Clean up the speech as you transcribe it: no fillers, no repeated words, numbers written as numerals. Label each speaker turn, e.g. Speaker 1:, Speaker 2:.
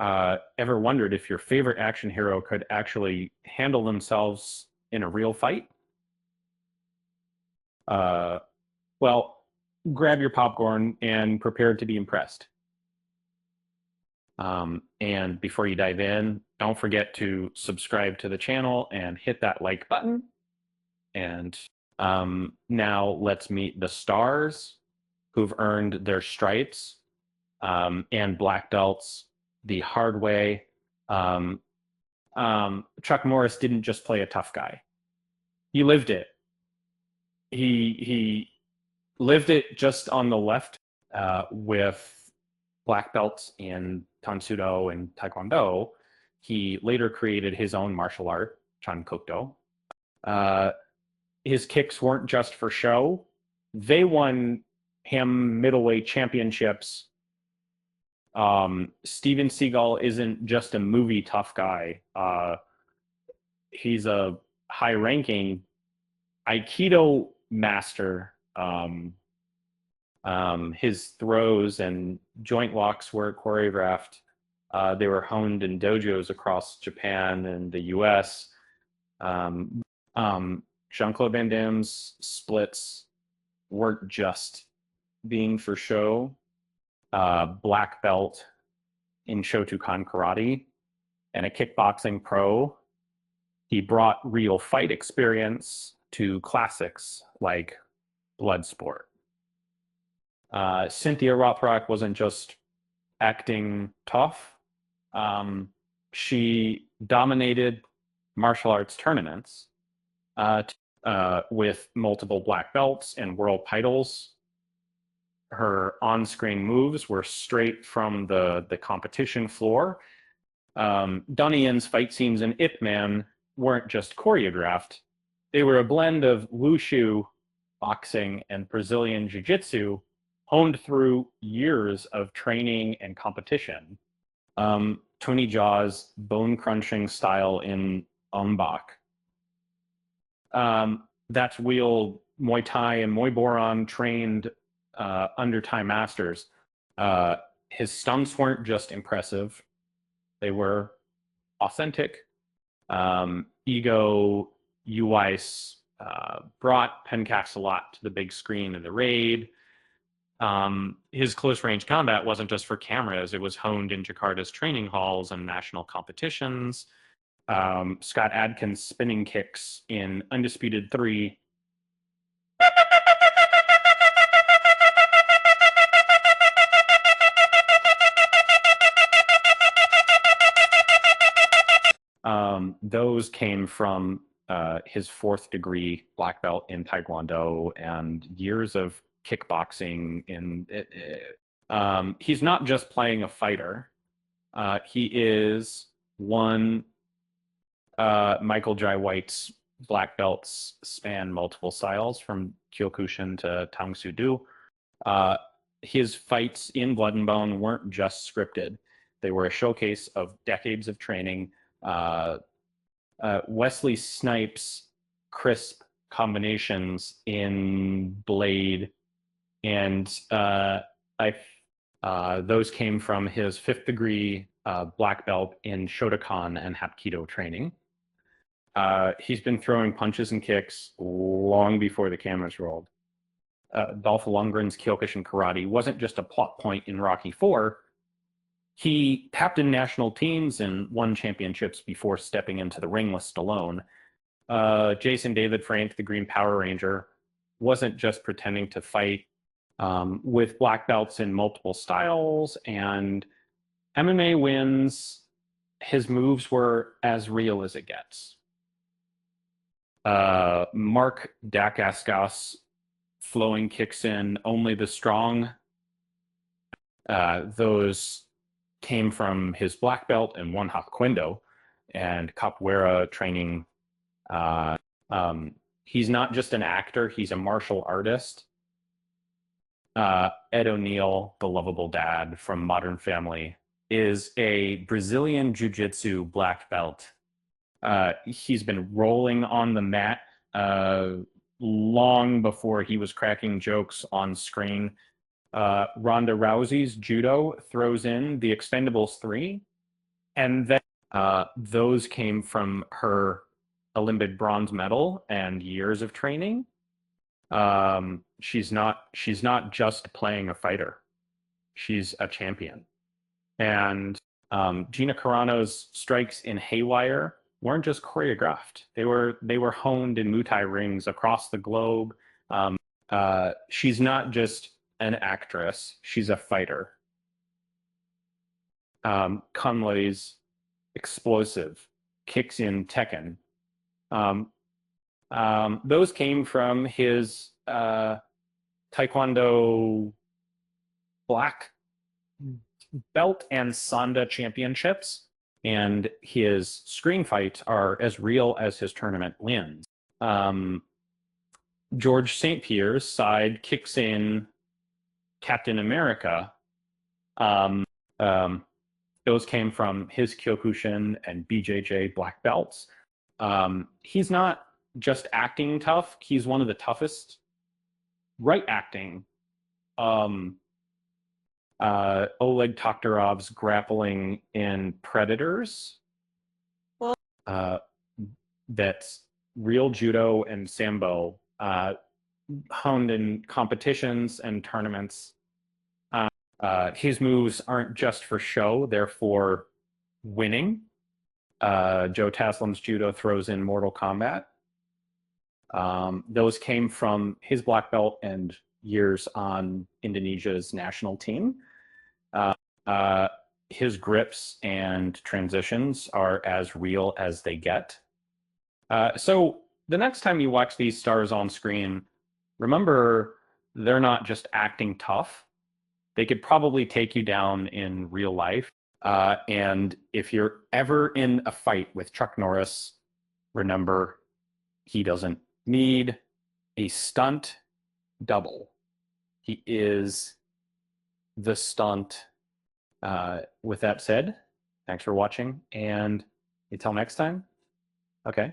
Speaker 1: Ever wondered if your favorite action hero could actually handle themselves in a real fight? Uh, well, grab your popcorn and prepare to be impressed. And before you dive in, don't forget to subscribe to the channel and hit that like button. And now let's meet the stars who've earned their stripes and black belts the hard way. Um, Chuck Norris didn't just play a tough guy; he lived it. He lived it just on the left with black belts in Tansudo and Taekwondo. He later created his own martial art, Chankokdo. Uh, his kicks weren't just for show. They won him middleweight championships. Steven Seagal isn't just a movie tough guy. He's a high-ranking Aikido master. His throws and joint locks were choreographed. They were honed in dojos across Japan and the U.S. Jean-Claude Van Damme's splits weren't just being for show. Black belt in Shotokan Karate and a kickboxing pro. He brought real fight experience to classics like Bloodsport. Cynthia Rothrock wasn't just acting tough. She dominated martial arts tournaments with multiple black belts and world titles. Her on-screen moves were straight from the competition floor. Donnie Yen's fight scenes in Ip Man weren't just choreographed. They were a blend of wushu, boxing, and Brazilian jiu-jitsu honed through years of training and competition. Tony Jaw's bone-crunching style in Ombak. That's wheel Muay Thai and Muay Boran trained under Thai masters. His stunts weren't just impressive. They were authentic. Ego Uwais brought Pencax a lot to the big screen in the raid. His close range combat wasn't just for cameras. It was honed in Jakarta's training halls and national competitions. Scott Adkins' spinning kicks in Undisputed 3. Those came from his fourth degree black belt in Taekwondo and years of kickboxing. He's not just playing a fighter. He is one. Michael Jai White's black belts span multiple styles from Kyokushin to Tang Soo Do. His fights in Blood and Bone weren't just scripted. They were a showcase of decades of training. Wesley Snipes' crisp combinations in Blade and those came from his fifth degree black belt in Shotokan and Hapkido training. He's been throwing punches and kicks long before the cameras rolled. Dolph Lundgren's Kyokushin Karate wasn't just a plot point in Rocky IV. He captained national teams and won championships before stepping into the ring with Stallone. Jason David Frank, the Green Power Ranger, wasn't just pretending to fight. With black belts in multiple styles and MMA wins, his moves were as real as it gets. Mark Dacascos flowing kicks in Only the Strong. Those came from his black belt in One Hop Kendo and capoeira training. He's not just an actor, he's a martial artist. Ed O'Neill, the lovable dad from Modern Family, is a Brazilian jiu-jitsu black belt. He's been rolling on the mat long before he was cracking jokes on screen. Ronda Rousey's judo throws in the Expendables 3 and then those came from her Olympic bronze medal and years of training. She's not just playing a fighter; she's a champion. And Gina Carano's strikes in Haywire weren't just choreographed; they were honed in Muay Thai rings across the globe. She's not just an actress; she's a fighter. Kunlei's explosive kicks in Tekken. Um, those came from his Taekwondo black belt and Sanda championships, and his screen fights are as real as his tournament wins. Um, George St. Pierre's side kicks in Captain America. Um, um, those came from his Kyokushin and BJJ black belts. He's not just acting tough; he's one of the toughest right acting. Um, Oleg Toktarov's grappling in Predators. Well, that's real judo and sambo, honed in competitions and tournaments. His moves aren't just for show; they're for winning. Joe Taslim's judo throws in Mortal Kombat. Those came from his black belt and years on Indonesia's national team. Uh, his grips and transitions are as real as they get. So the next time you watch these stars on screen, remember they're not just acting tough. They could probably take you down in real life. And if you're ever in a fight with Chuck Norris, remember he doesn't need a stunt double. He is the stunt. With that said, thanks for watching, and until next time, okay.